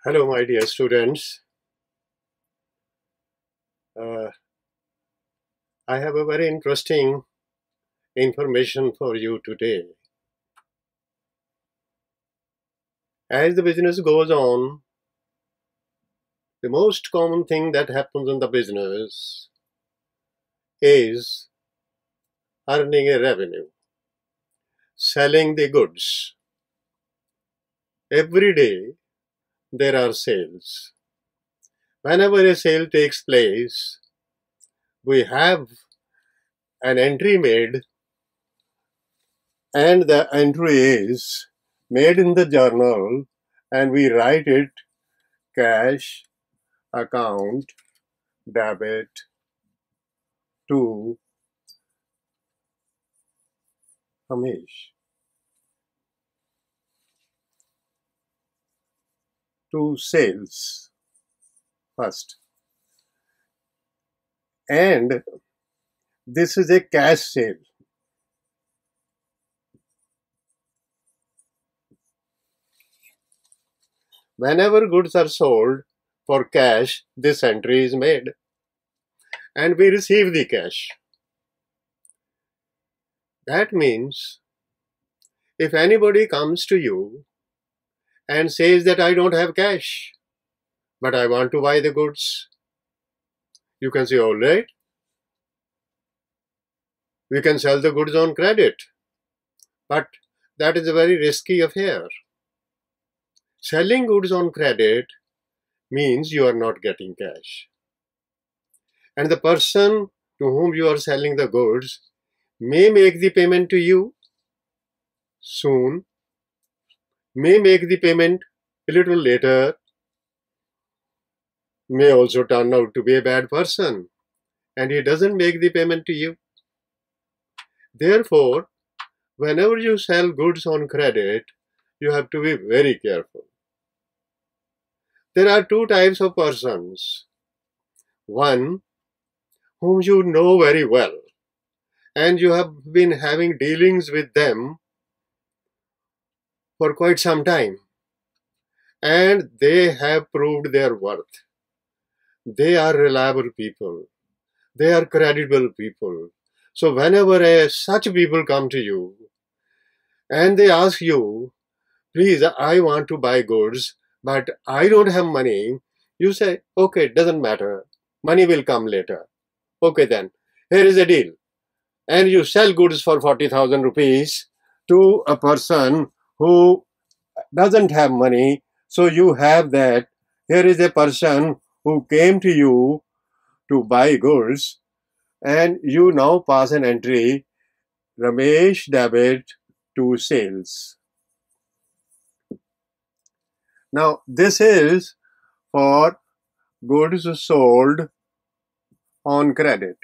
Hello, my dear students. Uh, I have a very interesting information for you today. As the business goes on, the most common thing that happens in the business is earning a revenue, selling the goods. Every day there are sales. Whenever a sale takes place, we have an entry made, and the entry is made in the journal, and we write it cash account debit to Ramesh, to sales first. And this is a cash sale. Whenever goods are sold for cash, this entry is made and we receive the cash. That means if anybody comes to you and says that I don't have cash, but I want to buy the goods, you can say, all right, we can sell the goods on credit. But that is a very risky affair. Selling goods on credit means you are not getting cash. And the person to whom you are selling the goods may make the payment to you soon, may make the payment a little later, may also turn out to be a bad person, and he doesn't make the payment to you. Therefore, whenever you sell goods on credit, you have to be very careful. There are two types of persons. One, whom you know very well, and you have been having dealings with them for quite some time, and they have proved their worth. They are reliable people. They are credible people. So whenever such people come to you and they ask you, please, I want to buy goods, but I don't have money, you say, okay, it doesn't matter. Money will come later. Okay then, here is a deal. And you sell goods for 40,000 rupees to a person who doesn't have money. So you have that. Here is a person who came to you to buy goods, and you now pass an entry, Ramesh debit to sales. Now this is for goods sold on credit.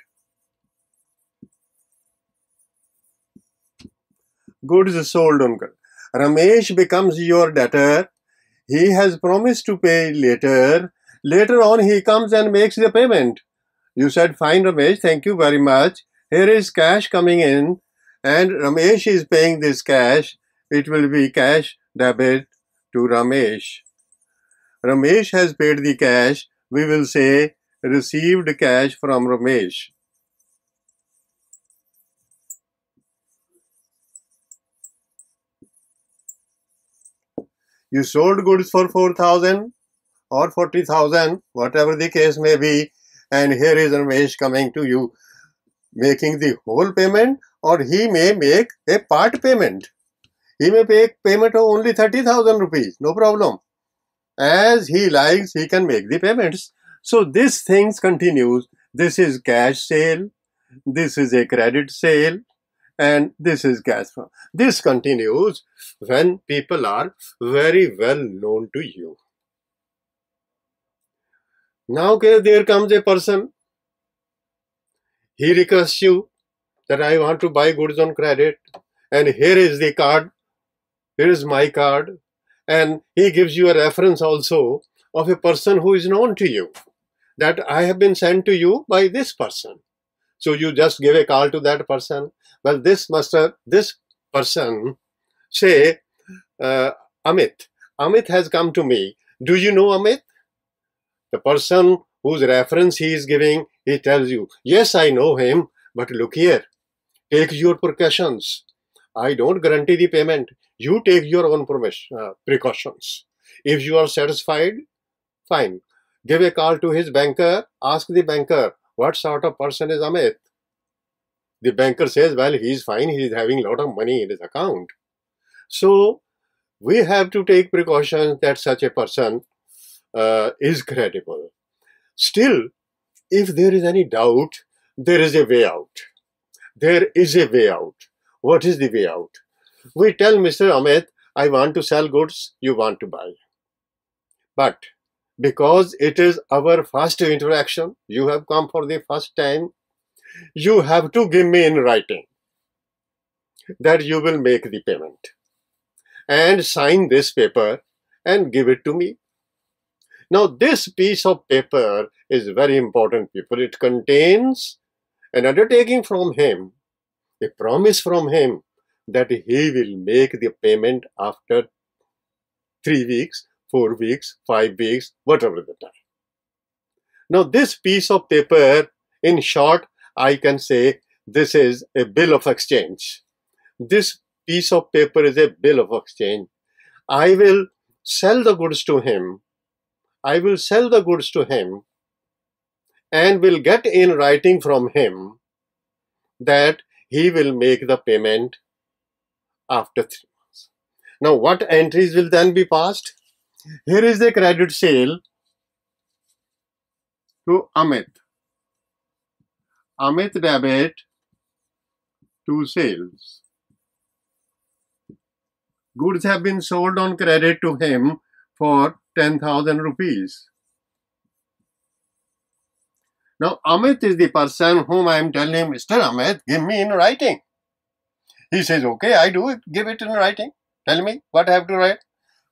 Goods sold on credit. Ramesh becomes your debtor. He has promised to pay later. Later on he comes and makes the payment. You said, fine Ramesh, thank you very much. Here is cash coming in and Ramesh is paying this cash. It will be cash debit to Ramesh. Ramesh has paid the cash. We will say received cash from Ramesh. You sold goods for 4,000 or 40,000, whatever the case may be, and here is Ramesh coming to you, making the whole payment, or he may make a part payment. He may make payment of only 30,000 rupees, no problem. As he likes, he can make the payments. So this thing continues. This is cash sale, this is a credit sale, and this is cash flow. This continues when people are very well known to you. Now there comes a person. He requests you that I want to buy goods on credit, and here is the card. Here is my card. And he gives you a reference also of a person who is known to you, that I have been sent to you by this person. So you just give a call to that person. Well, this person say, Amit has come to me Do you know Amit? The person whose reference he is giving, he tells you, yes, I know him, but look here, take your precautions. I don't guarantee the payment. You take your own precautions. If you are satisfied, fine. Give a call to his banker, ask the banker, what sort of person is Amit? The banker says, well, he is fine, he is having a lot of money in his account. So, we have to take precautions that such a person is credible. Still, if there is any doubt, there is a way out. There is a way out. What is the way out? We tell Mr. Amit, I want to sell goods, you want to buy. But because it is our first interaction, you have come for the first time, you have to give me in writing that you will make the payment and sign this paper and give it to me. Now, this piece of paper is very important, people. It contains an undertaking from him, a promise from him that he will make the payment after 3 weeks, 4 weeks, 5 weeks, whatever the time. Now, this piece of paper, in short, I can say this is a bill of exchange. This piece of paper is a bill of exchange. I will sell the goods to him. I will sell the goods to him and will get in writing from him that he will make the payment after 3 months. Now, what entries will then be passed? Here is the credit sale to Amit. Amit debit to sales. Goods have been sold on credit to him for 10,000 rupees. Now, Amit is the person whom I am telling him, Mr. Amit, give me in writing. He says, okay, I do it, give it in writing. Tell me what I have to write.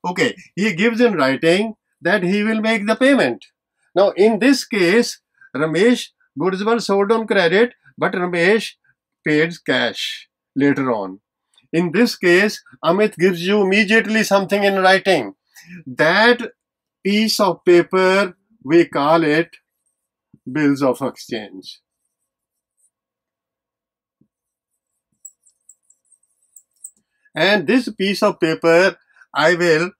Okay, he gives in writing that he will make the payment. Now, in this case, Ramesh, goods were sold on credit, but Ramesh paid cash later on. In this case, Amit gives you immediately something in writing. That piece of paper, we call it bills of exchange. And this piece of paper, I will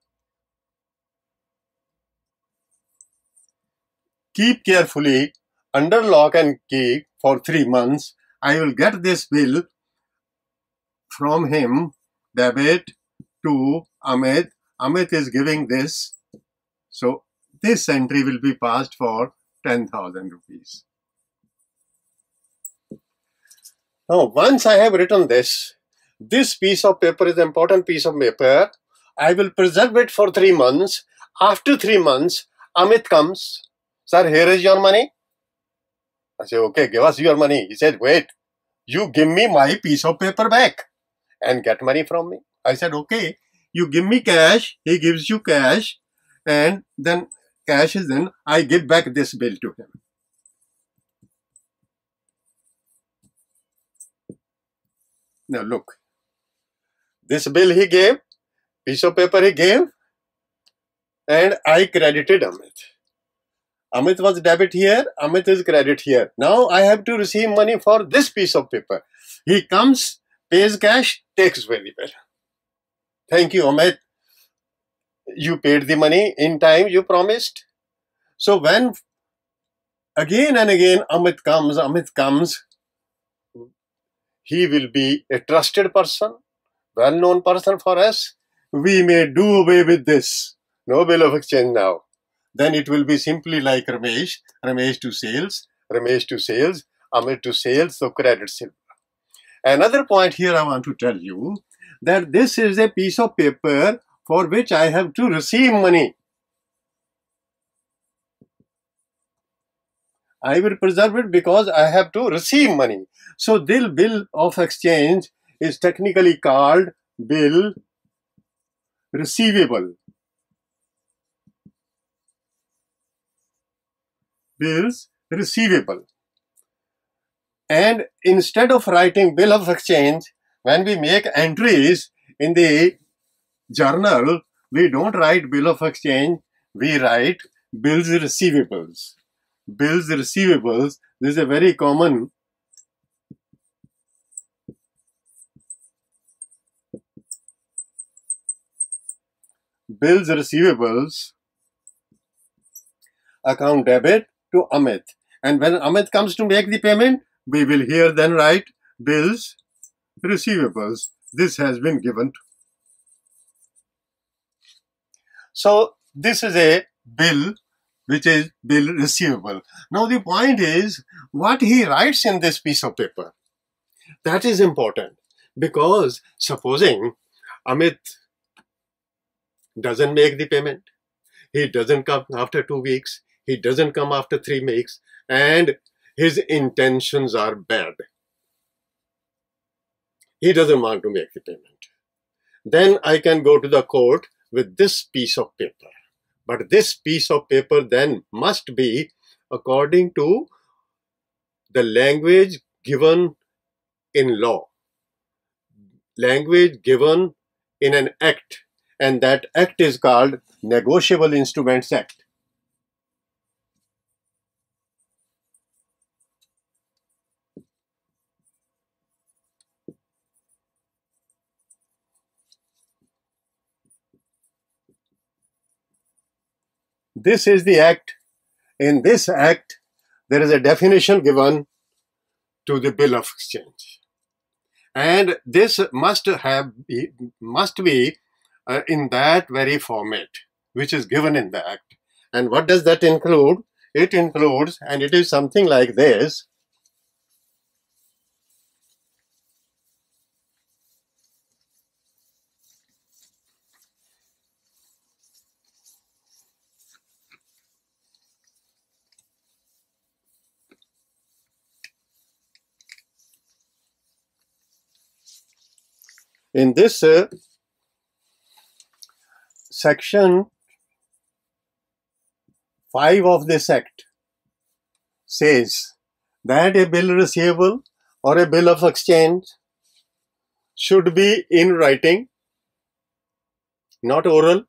keep carefully under lock and key for 3 months. I will get this bill from him, debit to Amit. Amit is giving this. So this entry will be passed for 10,000 rupees. Now, once I have written this piece of paper is an important piece of paper. I will preserve it for 3 months. After 3 months, Amit comes. Sir, here is your money. I say, okay, give us your money. He said, wait, you give me my piece of paper back and get money from me. I said, okay, you give me cash, he gives you cash, and then cash is in, I give back this bill to him. Now look, this bill he gave, piece of paper he gave, and I credited Amit. Amit was debit here, Amit is credit here. Now I have to receive money for this piece of paper. He comes, pays cash, takes away the bill. Thank you, Amit. You paid the money in time you promised. So when again and again Amit comes, he will be a trusted person, well-known person for us. We may do away with this. No bill of exchange now. Then it will be simply like Ramesh, Ramesh to sales, Ramesh to sales, Amit to sales, so credit silver. Another point here I want to tell you that this is a piece of paper for which I have to receive money. I will preserve it because I have to receive money. So this bill of exchange is technically called bill receivable. Bills receivable. And instead of writing bill of exchange, when we make entries in the journal, we don't write bill of exchange, we write bills receivables. Bills receivables, this is a very common bills receivables account debit to Amit. And when Amit comes to make the payment, we will here then write bills receivables. This has been given. So this is a bill which is bill receivable. Now the point is what he writes in this piece of paper. That is important, because supposing Amit doesn't make the payment, he doesn't come after 2 weeks, he doesn't come after 3 weeks, and his intentions are bad. He doesn't want to make the payment. Then I can go to the court with this piece of paper. But this piece of paper then must be according to the language given in law, language given in an act, and that act is called Negotiable Instruments Act. This is the act. In this act, there is a definition given to the bill of exchange, and this must be in that very format which is given in the act. And what does that include? It includes, and it is something like this. In this section 5 of this act says that a bill receivable or a bill of exchange should be in writing, not oral.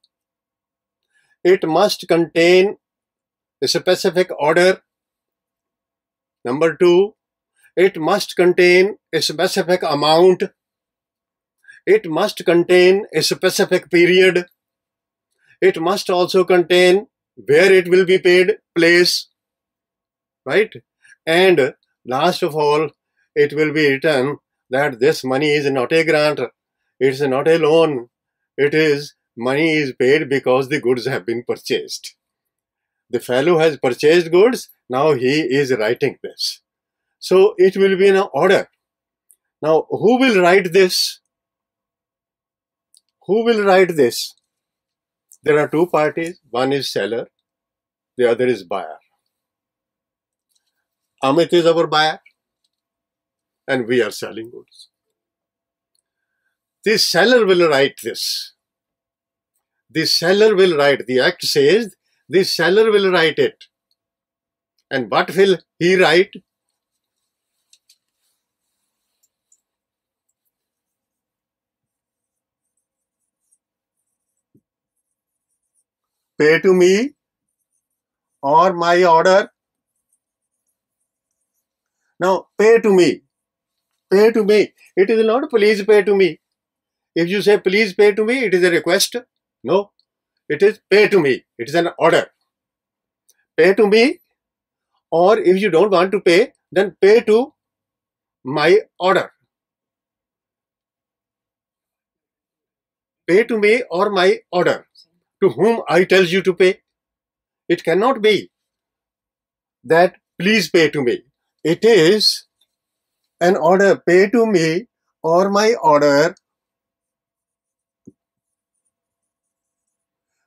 It must contain a specific order. Number 2, it must contain a specific amount. It must contain a specific period. It must also contain where it will be paid, place, right? And last of all, it will be written that this money is not a grant, it's not a loan, it is money is paid because the goods have been purchased. The fellow has purchased goods, now he is writing this. So it will be in an order. Now, who will write this? Who will write this? There are two parties. One is seller, the other is buyer. Amit is our buyer, and we are selling goods. The seller will write this. The seller will write. The act says the seller will write it. And what will he write? Pay to me, or my order. Now, pay to me. Pay to me. It is not please pay to me. If you say please pay to me, it is a request. No, it is pay to me. It is an order. Pay to me, or if you don't want to pay, then pay to my order. Pay to me or my order. To whom I tell you to pay. It cannot be that please pay to me. It is an order. Pay to me or my order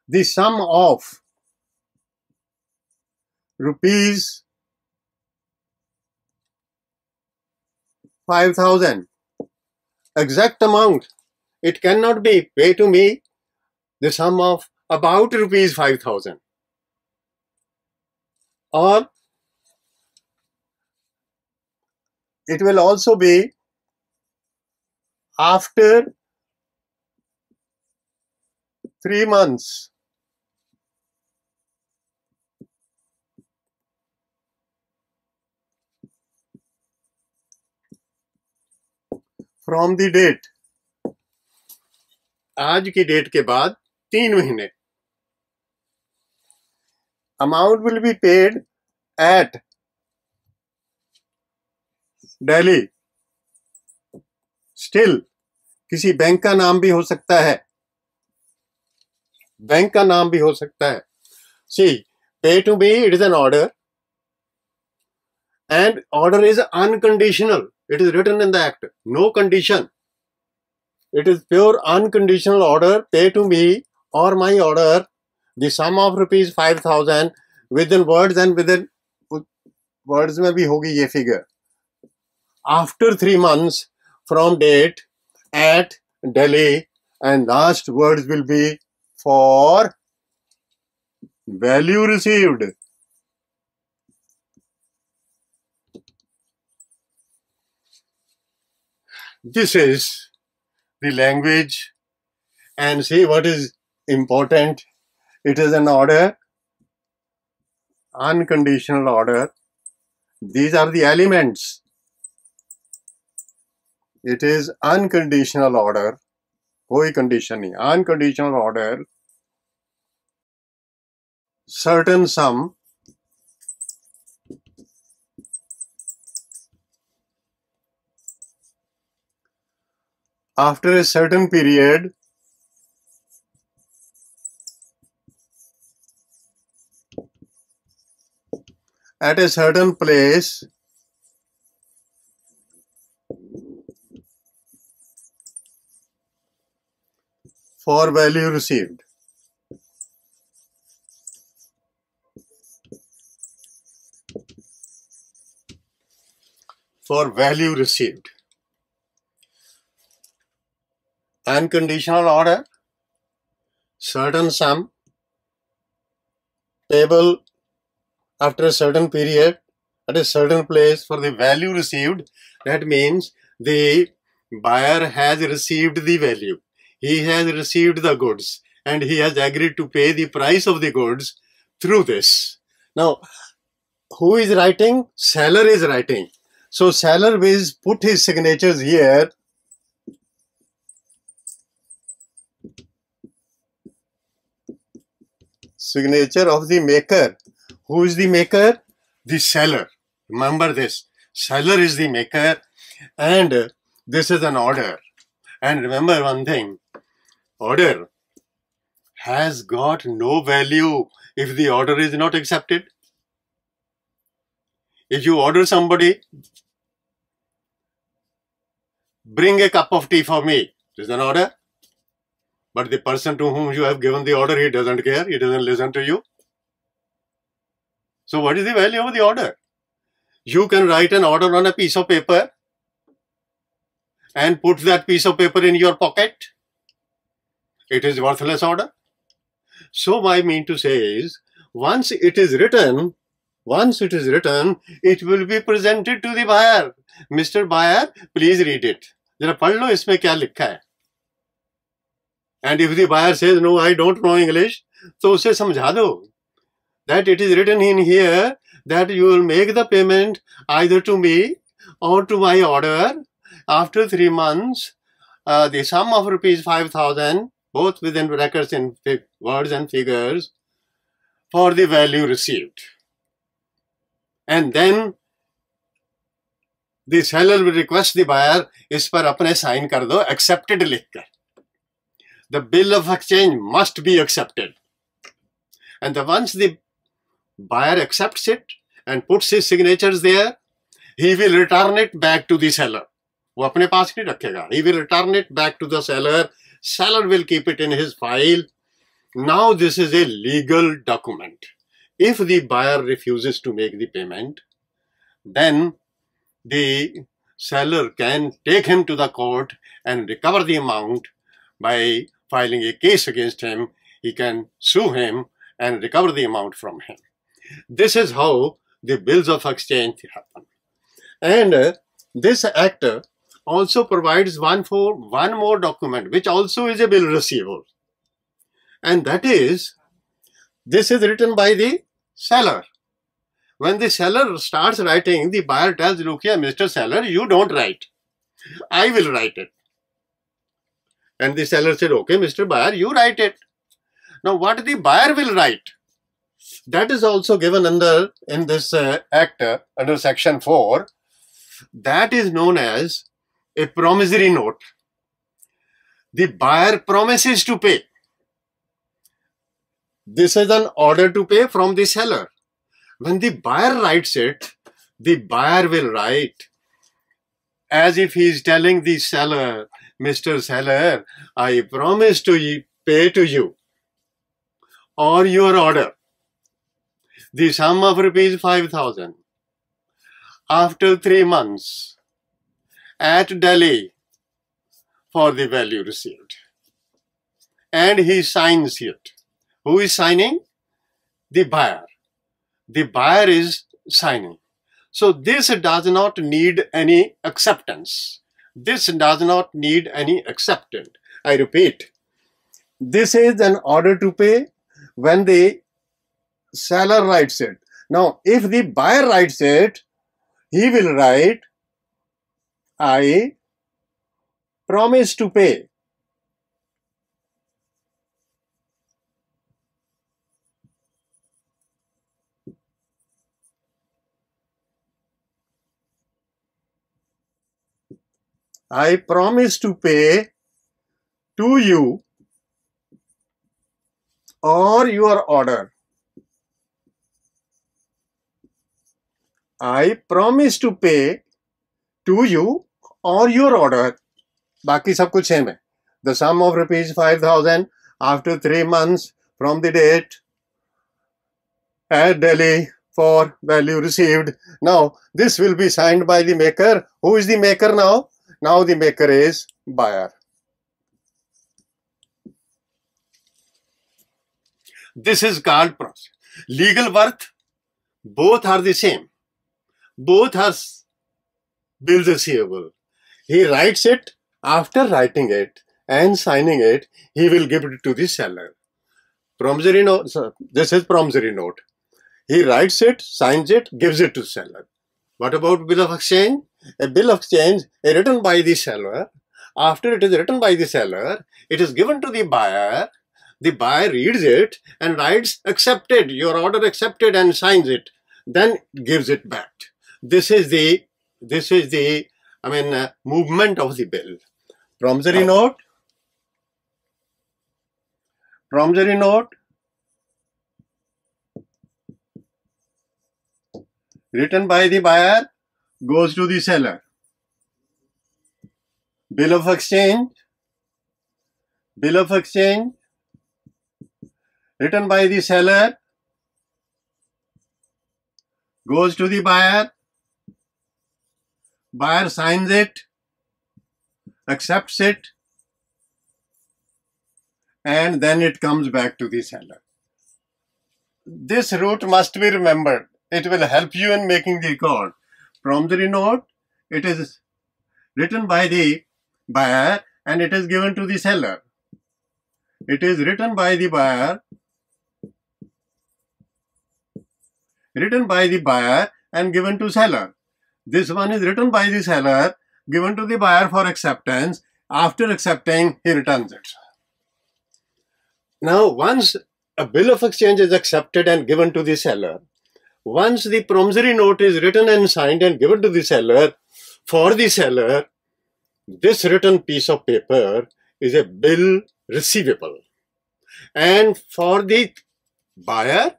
the sum of rupees 5,000. Exact amount. It cannot be pay to me the sum of about rupees 5,000. Or it will also be after 3 months. From the date, आज की date के बाद 3 महीने, amount will be paid at Delhi. Still किसी bank का नाम भी हो सकता है, बैंक का नाम भी हो सकता है। See, pay to me, it is an order, and order is unconditional. It is written in the act, no condition. It is pure unconditional order. Pay to me or my order the sum of rupees 5,000 within words, and within words में भी होगी ये figure, after 3 months from date at Delhi, and last words will be for value received. This is the language, and see what is important. It is an order, unconditional order. These are the elements. It is unconditional order, कोई condition नहीं, unconditional order, certain sum, after a certain period, at a certain place, for value received. For value received. Unconditional order, certain sum, payable after a certain period, at a certain place, for the value received. That means the buyer has received the value. He has received the goods and he has agreed to pay the price of the goods through this. Now, who is writing? Seller is writing. So, seller will put his signatures here. Signature of the maker. Who is the maker? The seller. Remember this. Seller is the maker, and this is an order. And remember one thing. Order has got no value if the order is not accepted. If you order somebody, bring a cup of tea for me, it is an order. But the person to whom you have given the order, he doesn't care, he doesn't listen to you. So what is the value of the order? You can write an order on a piece of paper and put that piece of paper in your pocket. It is worthless order. So my mean to say is, once it is written, it will be presented to the buyer. Mr. Buyer, please read it. जरा पढ़ लो इसमें क्या लिखा है. And if the buyer says, no, I don't know English, तो उसे समझा दो that it is written in here that you will make the payment either to me or to my order after 3 months, the sum of rupees 5,000, both within brackets in words and figures, for the value received. And then the seller will request the buyer, इस पर अपने sign कर दो, accepted लिखकर. The bill of exchange must be accepted. And once the buyer accepts it and puts his signatures there, he will return it back to the seller. वो अपने पास नहीं रखेगा. He will return it back to the seller. Seller will keep it in his file. Now this is a legal document. If the buyer refuses to make the payment, then the seller can take him to the court and recover the amount by filing a case against him. He can sue him and recover the amount from him. This is how the bills of exchange happen. And this act also provides one more document, which also is a bill receiver. And that is, this is written by the seller. When the seller starts writing, the buyer tells, look here, Mr. Seller, you don't write. I will write it. And the seller said, okay, Mr. Buyer, you write it. Now, what the buyer will write, that is also given in this act under section 4. That is known as a promissory note. The buyer promises to pay. This is an order to pay from the seller. When the buyer writes it, the buyer will write as if he is telling the seller, Mr. Seller, I promise to pay to you or your order the sum of rupees 5,000 after 3 months at Delhi for the value received. And he signs it. Who is signing? The buyer. The buyer is signing. So this does not need any acceptance. This does not need any acceptance. I repeat, this is an order to pay when the seller writes it. Now, if the buyer writes it, he will write, I promise to pay. I promise to pay to you or your order. I promise to pay to you or your order. बाकी सब कुछ same है. The sum of rupees 5,000 after 3 months from the date at Delhi for value received. Now, this will be signed by the maker. Who is the maker now? Now the maker is buyer. This is called process. Legal worth, both are the same. Both are bills receivable. He writes it. After writing it and signing it, he will give it to the seller. Promissory note. This is promissory note. He writes it, signs it, gives it to seller. What about bill of exchange? A bill of exchange is written by the seller. After it is written by the seller, it is given to the buyer. The buyer reads it and writes accepted, your order accepted, and signs it. Then gives it back. This is the movement of the bill. Promissory note. Promissory note written by the buyer goes to the seller. Bill of exchange. Bill of exchange written by the seller goes to the buyer. Buyer signs it, accepts it, and then it comes back to the seller. This route must be remembered. It will help you in making the record. Promissory note, it is written by the buyer and it is given to the seller. It is written by the buyer, and given to seller. This one is written by the seller, given to the buyer for acceptance. After accepting, he returns it. Now, once a bill of exchange is accepted and given to the seller, once the promissory note is written and signed and given to the seller, for the seller, this written piece of paper is a bill receivable. And for the buyer,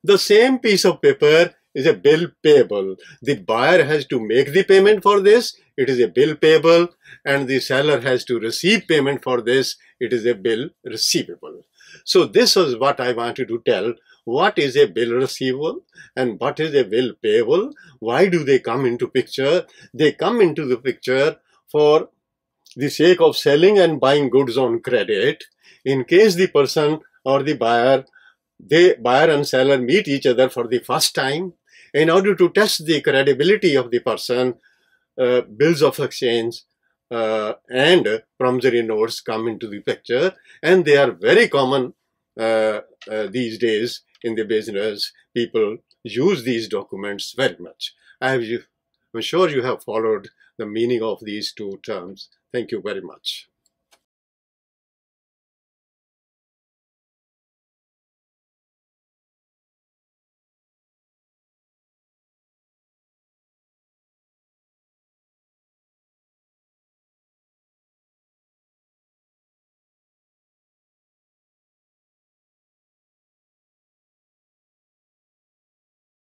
the same piece of paper is a bill payable. The buyer has to make the payment for this, it is a bill payable, and the seller has to receive payment for this, it is a bill receivable. So this was what I wanted to tell. What is a bill receivable and what is a bill payable? Why do they come into picture? They come into the picture for the sake of selling and buying goods on credit. In case the person or the buyer and seller meet each other for the first time, in order to test the credibility of the person, bills of exchange and promissory notes come into the picture, and they are very common these days in the business. People use these documents very much. I'm sure you have followed the meaning of these two terms. Thank you very much.